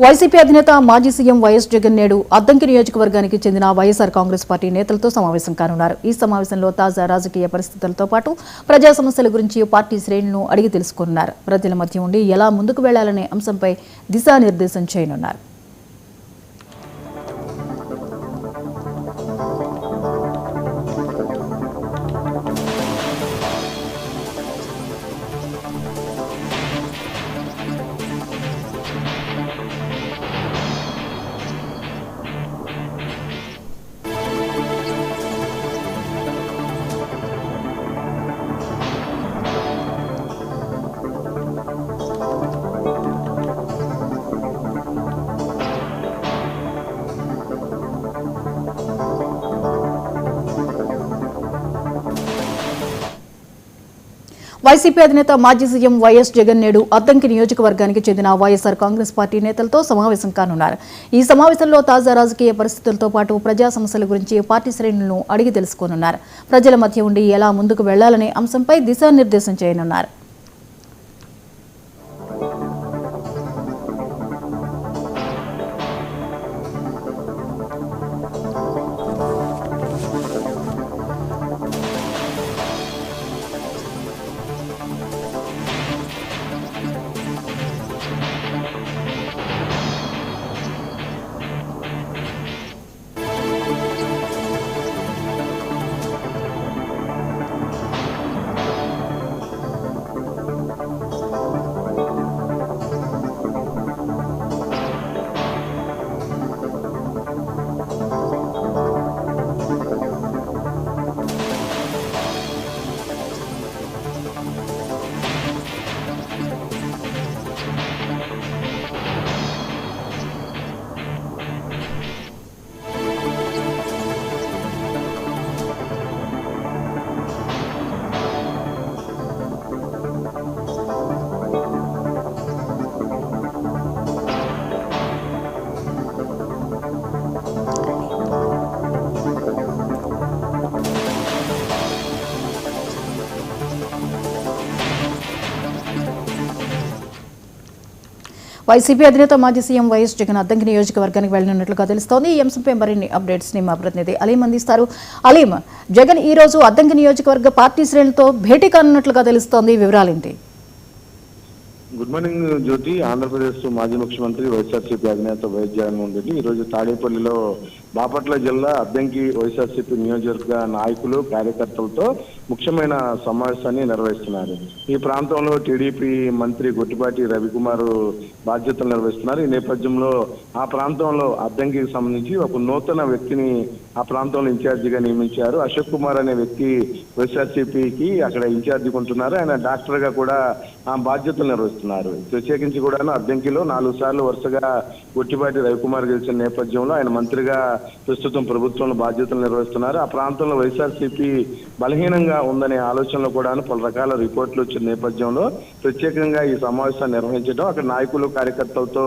YCP అధినేత మాజీ CM YS Jagan నేడు అద్దంకి నియోజకవర్గానికి చెందిన వైఎస్ఆర్ కాంగ్రెస్ పార్టీ నేతలతో సమావేశం కానున్నారు. ఈ సమావేశంలో తాజా రాజకీయ పరిస్థితులతో పాటు ప్రజా సమస్యల గురించి పార్టీ శ్రేణులను అడిగి తెలుసుకున్నారు. ప్రజల మధ్య ఉండి ఎలా ముందుకు వెళ్లాలనే అంశంపై దిశానిర్దేశం చేయనున్నారు. వైసీపీ అధినేత మాజీ సీఎం వైఎస్ జగన్ నేడు అద్దంకి నియోజకవర్గానికి చెందిన వైఎస్ఆర్ కాంగ్రెస్ పార్టీ నేతలతో సమావేశం కానున్నారు. ఈ సమావేశంలో తాజా రాజకీయ పరిస్థితులతో పాటు ప్రజా సమస్యల గురించి పార్టీ శ్రేణులను అడిగి తెలుసుకోనున్నారు. ప్రజల మధ్య ఉండి ఎలా ముందుకు వెళ్లాలనే అంశంపై దిశానిర్దేశం చేయనున్నారు. వైసీపీ అధినేత మాజీ సీఎం వైఎస్ జగన్ అద్దంకి నియోజకవర్గానికి వెళ్లనున్నట్లుగా తెలుస్తోంది. ఈ అంశంపై మరిన్ని అప్డేట్స్ ని మా ప్రతినిధి అలీం అందిస్తారు. అలీం, జగన్ ఈ రోజు అద్దంకి నియోజకవర్గ పార్టీ శ్రేణులతో భేటీ కానున్నట్లుగా తెలుస్తోంది. వివరాలేంటి? గుడ్ మార్నింగ్ జ్యోతి. ఆంధ్రప్రదేశ్ మాజీ ముఖ్యమంత్రి వైఎస్ఆర్సీపీ అధినేత వైఎస్ జగన్మోహన్ రెడ్డి ఈరోజు తాడేపల్లిలో బాపట్ల జిల్లా అద్దంకి వైఎస్ఆర్సీపీ నియోజకవర్గ నాయకులు కార్యకర్తలతో ముఖ్యమైన సమావేశాన్ని నిర్వహిస్తున్నారు. ఈ ప్రాంతంలో టీడీపీ మంత్రి గొట్టిపాటి రవికుమార్ బాధ్యతలు నిర్వహిస్తున్నారు. ఈ నేపథ్యంలో ఆ ప్రాంతంలో అద్దంకికి సంబంధించి ఒక నూతన వ్యక్తిని ఆ ప్రాంతంలో ఇన్ఛార్జిగా నియమించారు. అశోక్ కుమార్ అనే వ్యక్తి వైఎస్ఆర్సీపీకి అక్కడ ఇన్ఛార్జిగా ఉంటున్నారు. ఆయన డాక్టర్ గా కూడా ఆ బాధ్యతలు నిర్వహిస్తున్నారు. ప్రత్యేకించి కూడా అద్దంకిలో 4 సార్లు వరుసగా గొట్టిపాటి రవికుమార్ గెలిచిన నేపథ్యంలో ఆయన మంత్రిగా ప్రస్తుతం ప్రభుత్వంలో బాధ్యతలు నిర్వహిస్తున్నారు. ఆ ప్రాంతంలో వైఎస్ఆర్సీపీ బలహీనంగా ఉందనే ఆలోచనలో కూడా పలు రకాల రిపోర్ట్లు వచ్చిన నేపథ్యంలో ప్రత్యేకంగా ఈ సమావేశాన్ని నిర్వహించడం, అక్కడ నాయకులు కార్యకర్తలతో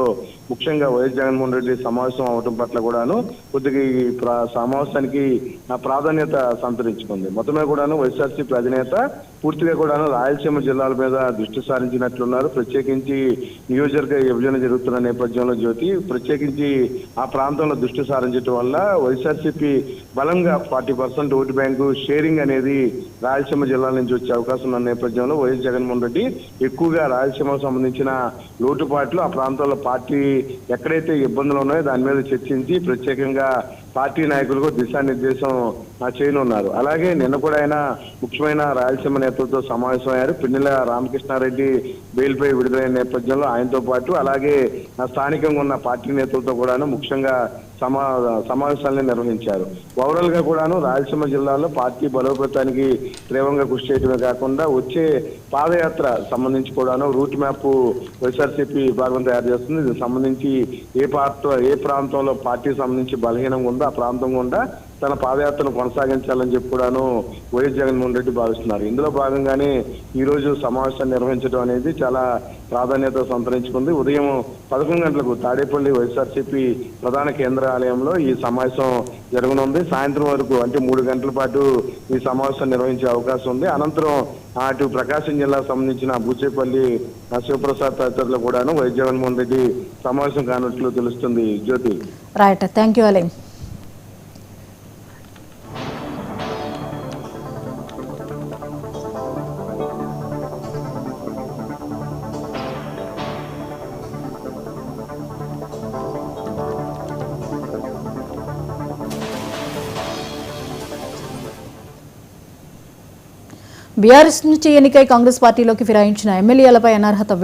ముఖ్యంగా వైఎస్ జగన్మోహన్ రెడ్డి సమావేశం అవడం పట్ల కూడాను కొద్దిగా ఈ సమావేశానికి ప్రాధాన్యత సంతరించుకుంది. మొత్తమే కూడాను వైఎస్ఆర్సీపీ అధినేత పూర్తిగా కూడాను రాయలసీమ జిల్లాల మీద దృష్టి సారించినట్లున్నారు. ప్రత్యేకించి నియోజకవర్గ విభజన జరుగుతున్న నేపథ్యంలో జ్యోతి ప్రత్యేకించి ఆ ప్రాంతంలో దృష్టి సారించడం వల్ల వైఎస్ఆర్సీపీ బలంగా 40% ఓటు బ్యాంకు షేరింగ్ అనేది రాయలసీమ జిల్లాల నుంచి వచ్చే అవకాశం ఉన్న నేపథ్యంలో వైఎస్ జగన్మోహన్ రెడ్డి ఎక్కువగా రాయలసీమకు సంబంధించిన లోటుపాట్లు ఆ ప్రాంతంలో పార్టీ ఎక్కడైతే ఇబ్బందులు ఉన్నాయో దాని మీద చర్చించి ప్రత్యేకంగా పార్టీ నాయకులకు దిశానిర్దేశం చేయనున్నారు. అలాగే నిన్న కూడా ఆయన ముఖ్యమైన రాయలసీమ నేతలతో సమావేశమయ్యారు. పిన్నెల రామకృష్ణారెడ్డి బెయిల్పై విడుదలైన నేపథ్యంలో ఆయనతో పాటు అలాగే స్థానికంగా ఉన్న పార్టీ నేతలతో కూడాను ముఖ్యంగా సమావేశాలను నిర్వహించారు. ఓవరాల్ గా కూడాను రాయలసీమ జిల్లాలో పార్టీ బలోపేతానికి తీవ్రంగా కృషి చేయడమే కాకుండా వచ్చే పాదయాత్ర సంబంధించి కూడాను రూట్ మ్యాప్ వైఎస్ఆర్సీపీ విభాగం తయారు చేస్తుంది. దీనికి సంబంధించి ఏ ప్రాంతంలో పార్టీ సంబంధించి బలహీనంగా ఉందో ఆ ప్రాంతం గుండా తన పాదయాత్రను కొనసాగించాలని చెప్పి కూడాను వైఎస్ జగన్మోహన్ రెడ్డి భావిస్తున్నారు. ఇందులో భాగంగానే ఈ రోజు సమావేశాన్ని నిర్వహించడం అనేది చాలా ప్రాధాన్యత సంతరించుకుంది. ఉదయం 11 గంటలకు తాడేపల్లి వైఎస్ఆర్సీపీ ప్రధాన కేంద్రాలయంలో ఈ సమావేశం జరగనుంది. సాయంత్రం వరకు అంటే 3 గంటల పాటు ఈ సమావేశం నిర్వహించే అవకాశం ఉంది. అనంతరం అటు ప్రకాశం జిల్లాకు సంబంధించిన బూచేపల్లి శివప్రసాద్ తదితరులు కూడాను వైఎస్ జగన్మోహన్ రెడ్డి సమావేశం కానున్నట్లు తెలుస్తుంది. Jyothi. Right, thank you Aleem. BRS నుంచి ఎన్నికై కాంగ్రెస్ పార్టీలోకి ఫిరాయించిన ఎమ్మెల్యేలపై అనర్హత